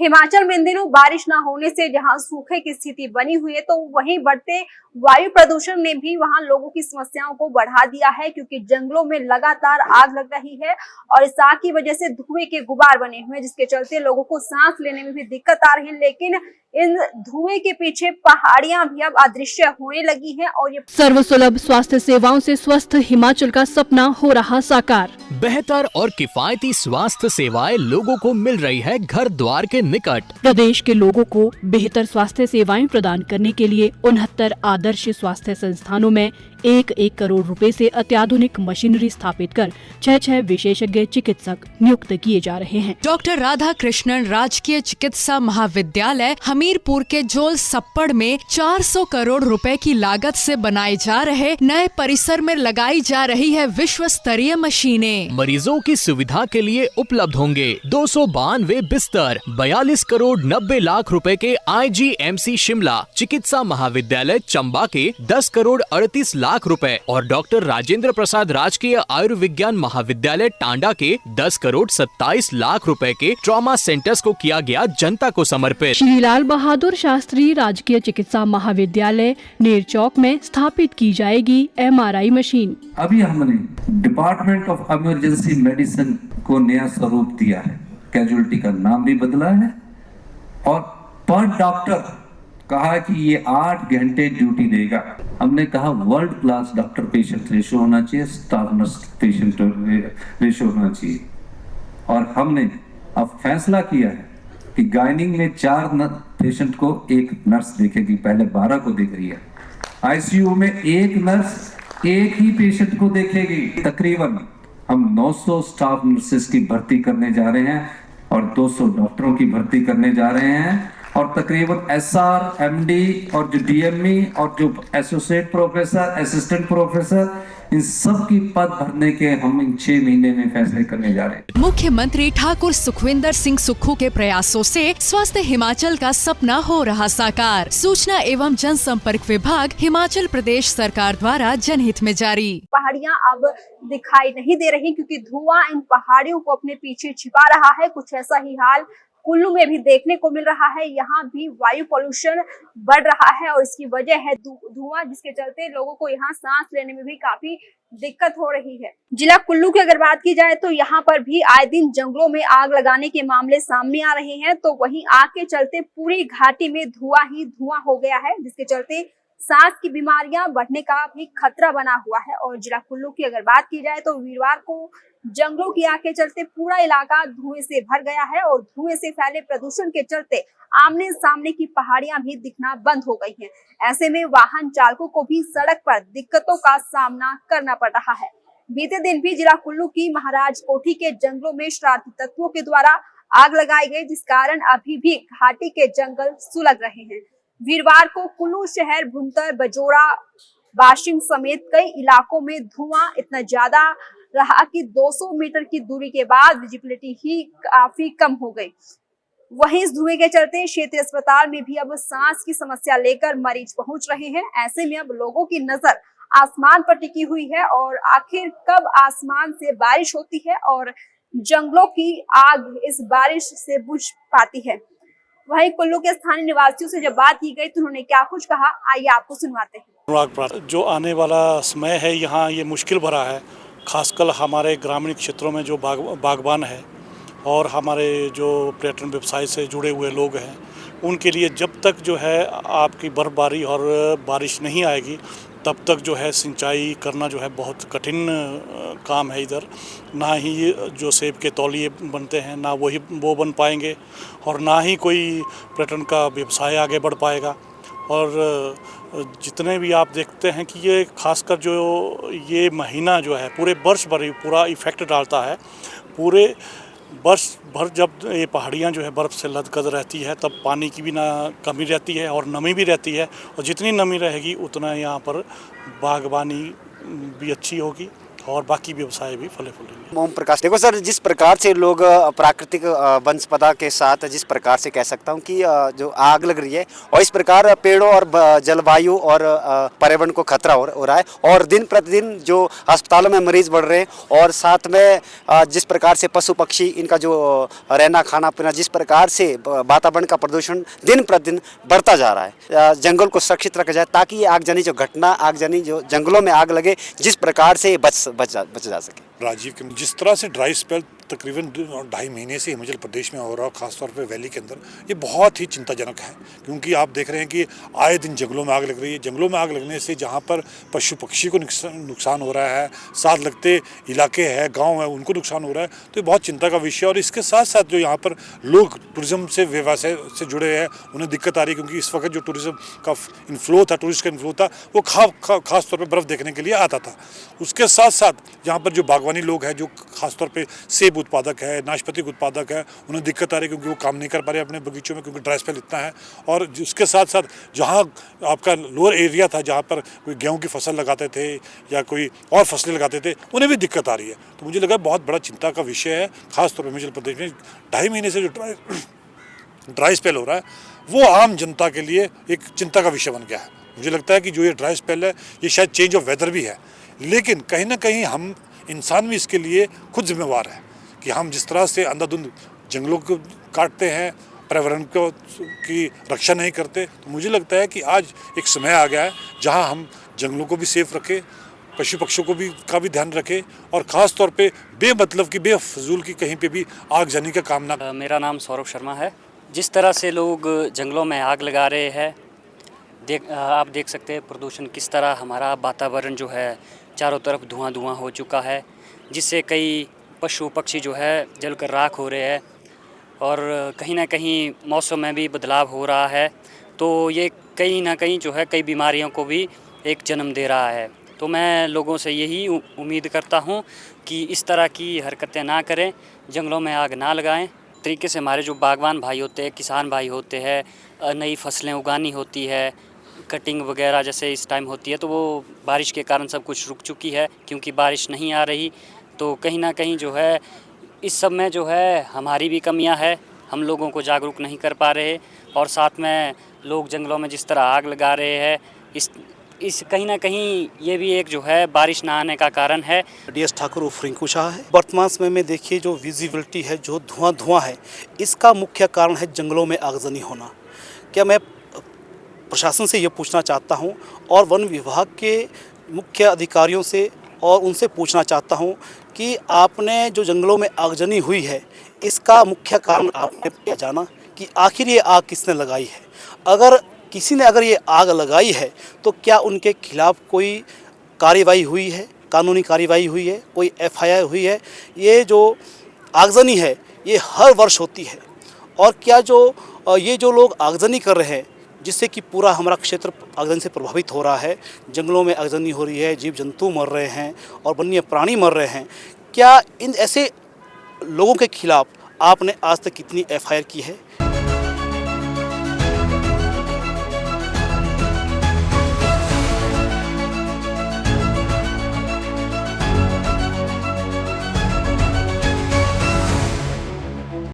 हिमाचल में इन दिनों बारिश न होने से जहां सूखे की स्थिति बनी हुई है, तो वहीं बढ़ते वायु प्रदूषण ने भी वहां लोगों की समस्याओं को बढ़ा दिया है, क्योंकि जंगलों में लगातार आग लग रही है और इस आग की वजह से धुएं के गुबार बने हुए हैं, जिसके चलते लोगों को सांस लेने में भी दिक्कत आ रही है। लेकिन इन धुएं के पीछे पहाड़ियां भी अब अदृश्य होने लगी हैं और ये सर्वसुलभ स्वास्थ्य सेवाओं से स्वस्थ हिमाचल का सपना हो रहा साकार। बेहतर और किफायती स्वास्थ्य सेवाएं लोगों को मिल रही है घर द्वार के निकट। प्रदेश के लोगों को बेहतर स्वास्थ्य सेवाएं प्रदान करने के लिए 69 आदर्श स्वास्थ्य संस्थानों में 1-1 करोड़ रुपए से अत्याधुनिक मशीनरी स्थापित कर 6 विशेषज्ञ चिकित्सक नियुक्त किए जा रहे हैं। डॉक्टर राधा कृष्णन राजकीय चिकित्सा महाविद्यालय हमीरपुर के जोल सप्पड़ में 400 करोड़ रुपए की लागत से बनाए जा रहे नए परिसर में लगाई जा रही है विश्व स्तरीय मशीनें। मरीजों की सुविधा के लिए उपलब्ध होंगे 292 बिस्तर, 42 करोड़ 90 लाख रुपए के IGMC शिमला चिकित्सा महाविद्यालय चंबा के 10 करोड़ 38 लाख रुपए और डॉक्टर राजेंद्र प्रसाद राजकीय आयुर्विज्ञान महाविद्यालय टांडा के 10 करोड़ 27 लाख रुपए के ट्रॉमा सेंटर्स को किया गया जनता को समर्पित। श्री लाल बहादुर शास्त्री राजकीय चिकित्सा महाविद्यालय नेरचौक में स्थापित की जाएगी MRI मशीन। अभी हमने डिपार्टमेंट ऑफ इमरजेंसी मेडिसिन को नया स्वरूप दिया है, कैजुअलिटी का नाम भी बदला है और पर डॉक्टर कहा कि ये 8 घंटे ड्यूटी देगा। हमने कहा world class doctor patient ratio होना चाहिए, स्टाफ नर्स पेशेंट रेशो होना चाहिए। और हमने अब फैसला किया है कि गायनिंग में 4 पेशेंट को 1 नर्स देखेगी, पहले 12 को देख रही है। ICU में 1 नर्स 1 ही पेशेंट को देखेगी। तकरीबन हम 900 स्टाफ नर्सेस की भर्ती करने जा रहे हैं और 200 डॉक्टरों की भर्ती करने जा रहे हैं और तकरीबन SR, MD और जो DME और जो एसोसिएट प्रोफेसर, असिस्टेंट प्रोफेसर, इन सब की पद भरने के हम इन 6 महीने में फैसले करने जा रहे हैं। मुख्यमंत्री ठाकुर सुखविंदर सिंह सुक्खू के प्रयासों से स्वस्थ हिमाचल का सपना हो रहा साकार। सूचना एवं जनसंपर्क विभाग हिमाचल प्रदेश सरकार द्वारा जनहित में जारी। पहाड़ियां अब दिखाई नहीं दे रही, क्योंकि धुआं इन पहाड़ियों को अपने पीछे छिपा रहा है। कुछ ऐसा ही हाल कुल्लू में भी देखने को मिल रहा है। यहाँ भी वायु पोल्यूशन बढ़ रहा है और इसकी वजह है धुआं, जिसके चलते लोगों को यहाँ सांस लेने में भी काफी दिक्कत हो रही है। जिला कुल्लू की अगर बात की जाए तो यहाँ पर भी आए दिन जंगलों में आग लगाने के मामले सामने आ रहे हैं, तो वहीं आग के चलते पूरी घाटी में धुआं ही धुआं हो गया है, जिसके चलते सांस की बीमारियां बढ़ने का भी खतरा बना हुआ है। और जिला कुल्लू की अगर बात की जाए तो वीरवार को जंगलों की आग के चलते पूरा इलाका धुएं से भर गया है और धुएं से फैले प्रदूषण के चलते आमने सामने की पहाड़ियां भी दिखना बंद हो गई हैं। ऐसे में वाहन चालकों को भी सड़क पर दिक्कतों का सामना करना पड़ रहा है। बीते दिन भी जिला कुल्लू की महाराज कोठी के जंगलों में शरारती तत्वों के द्वारा आग लगाई गई, जिस कारण अभी भी घाटी के जंगल सुलग रहे हैं। वीरवार को कुल्लू शहर, भुंतर, बजोड़ा, बाशिंग समेत कई इलाकों में धुआं इतना ज्यादा रहा कि 200 मीटर की दूरी के बाद विजिबिलिटी ही काफी कम हो गई। वहीं इस धुएं के चलते क्षेत्रीय अस्पताल में भी अब सांस की समस्या लेकर मरीज पहुंच रहे हैं। ऐसे में अब लोगों की नजर आसमान पर टिकी हुई है और आखिर कब आसमान से बारिश होती है और जंगलों की आग इस बारिश से बुझ पाती है। वहीं कुल्लू के स्थानीय निवासियों से जब बात की गई तो उन्होंने क्या कुछ कहा, आइए आपको सुनवाते हैं। जो आने वाला समय है यहाँ ये मुश्किल भरा है, खासकर हमारे ग्रामीण क्षेत्रों में जो बागबान है और हमारे जो पर्यटन व्यवसाय से जुड़े हुए लोग हैं, उनके लिए जब तक जो है आपकी बर्फबारी और बारिश नहीं आएगी तब तक जो है सिंचाई करना जो है बहुत कठिन काम है। इधर ना ही जो सेब के तौलिए बनते हैं ना वो बन पाएंगे और ना ही कोई पर्यटन का व्यवसाय आगे बढ़ पाएगा। और जितने भी आप देखते हैं कि ये खासकर जो ये महीना जो है पूरे वर्ष भर पूरा इफ़ेक्ट डालता है। पूरे वर्ष भर जब ये पहाड़ियाँ जो है बर्फ़ से लदकद रहती है तब पानी की भी ना कमी रहती है और नमी भी रहती है, और जितनी नमी रहेगी उतना यहाँ पर बागवानी भी अच्छी होगी और बाकी व्यवसाय भी फले फूलेंगे। ओम प्रकाश, देखो सर, जिस प्रकार से लोग प्राकृतिक वनस्पति के साथ, जिस प्रकार से कह सकता हूँ कि जो आग लग रही है, और इस प्रकार पेड़ों और जलवायु और पर्यावरण को खतरा हो रहा है, और दिन प्रतिदिन जो अस्पतालों में मरीज बढ़ रहे हैं, और साथ में जिस प्रकार से पशु पक्षी इनका जो रहना खाना पीना, जिस प्रकार से वातावरण का प्रदूषण दिन प्रतिदिन बढ़ता जा रहा है, जंगल को सुरक्षित रखा जाए ताकि ये आगजनी जो घटना, आगजनी जो जंगलों में आग लगे, जिस प्रकार से बच जा सके। राजीव के जिस तरह से ड्राई स्पेल तकरीबन 2.5 महीने से हिमाचल प्रदेश में हो रहा है, खासतौर पे वैली के अंदर, ये बहुत ही चिंताजनक है, क्योंकि आप देख रहे हैं कि आए दिन जंगलों में आग लग रही है। जंगलों में आग लगने से जहाँ पर पशु पक्षी को नुकसान हो रहा है, साथ लगते इलाके हैं, गांव है, उनको नुकसान हो रहा है, तो ये बहुत चिंता का विषय है। और इसके साथ साथ जो यहाँ पर लोग टूरिज्म से, व्यवसाय से जुड़े हैं, उन्हें दिक्कत आ रही है, क्योंकि इस वक्त जो टूरिज्म का इन्फ्लो था, टूरिस्ट का इन्फ्लो था, वो खास तौर पर बर्फ़ देखने के लिए आता था। उसके साथ साथ यहाँ पर जो बागवानी लोग हैं, जो खासतौर पर सेब उत्पादक है, नाशपाती उत्पादक है, उन्हें दिक्कत आ रही है, क्योंकि वो काम नहीं कर पा रहे अपने बगीचों में, क्योंकि ड्राई स्पेल इतना है। और उसके साथ साथ जहाँ आपका लोअर एरिया था, जहाँ पर कोई गेहूं की फसल लगाते थे या कोई और फसलें लगाते थे, उन्हें भी दिक्कत आ रही है। तो मुझे लगा बहुत बड़ा चिंता का विषय है, खासतौर पर हिमाचल प्रदेश में 2.5 महीने से जो ड्राई स्पेल हो रहा है, वो आम जनता के लिए एक चिंता का विषय बन गया है। मुझे लगता है कि जो ये ड्राई स्पेल है, ये शायद चेंज ऑफ वेदर भी है, लेकिन कहीं ना कहीं हम इंसान भी इसके लिए खुद जिम्मेवार है कि हम जिस तरह से अंधाधुंध जंगलों को काटते हैं, पर्यावरण को की रक्षा नहीं करते। तो मुझे लगता है कि आज एक समय आ गया है जहां हम जंगलों को भी सेफ रखें, पशु पक्षियों को भी का भी ध्यान रखें, और ख़ास तौर पे बेमतलब की, बेफजूल की कहीं पे भी आगजनी का काम ना। मेरा नाम सौरभ शर्मा है। जिस तरह से लोग जंगलों में आग लगा रहे हैं, आप देख सकते हैं प्रदूषण किस तरह, हमारा वातावरण जो है चारों तरफ धुआं धुआं हो चुका है, जिससे कई पशु पक्षी जो है जलकर राख हो रहे हैं, और कहीं ना कहीं मौसम में भी बदलाव हो रहा है। तो ये कहीं ना कहीं जो है कई बीमारियों को भी एक जन्म दे रहा है। तो मैं लोगों से यही उम्मीद करता हूँ कि इस तरह की हरकतें ना करें, जंगलों में आग ना लगाएं। तरीके से हमारे जो बागवान भाई होते हैं, किसान भाई होते हैं, नई फसलें उगानी होती है, कटिंग वगैरह जैसे इस टाइम होती है, तो वो बारिश के कारण सब कुछ रुक चुकी है, क्योंकि बारिश नहीं आ रही। तो कहीं ना कहीं जो है इस सब में जो है हमारी भी कमियां है, हम लोगों को जागरूक नहीं कर पा रहे, और साथ में लोग जंगलों में जिस तरह आग लगा रहे हैं, इस कहीं ना कहीं ये भी एक जो है बारिश ना आने का कारण है। DS ठाकुर उर्फ रिंकू शाह है। वर्तमान समय में देखिए जो विजिबिलिटी है, जो धुआं है, इसका मुख्य कारण है जंगलों में आगजनी होना। क्या मैं प्रशासन से ये पूछना चाहता हूँ, और वन विभाग के मुख्य अधिकारियों से, और उनसे पूछना चाहता हूँ कि आपने जो जंगलों में आगजनी हुई है, इसका मुख्य कारण आपने क्या जाना कि आखिर ये आग किसने लगाई है? अगर किसी ने ये आग लगाई है, तो क्या उनके खिलाफ कोई कार्रवाई हुई है, कानूनी कार्रवाई हुई है, कोई FIR हुई है? ये जो आगजनी है, ये हर वर्ष होती है, और क्या ये जो लोग आगजनी कर रहे हैं, जिससे कि पूरा हमारा क्षेत्र आगजनी से प्रभावित हो रहा है, जंगलों में आगजनी हो रही है, जीव जंतु मर रहे हैं और वन्य प्राणी मर रहे हैं, क्या इन ऐसे लोगों के खिलाफ आपने आज तक कितनी FIR की है?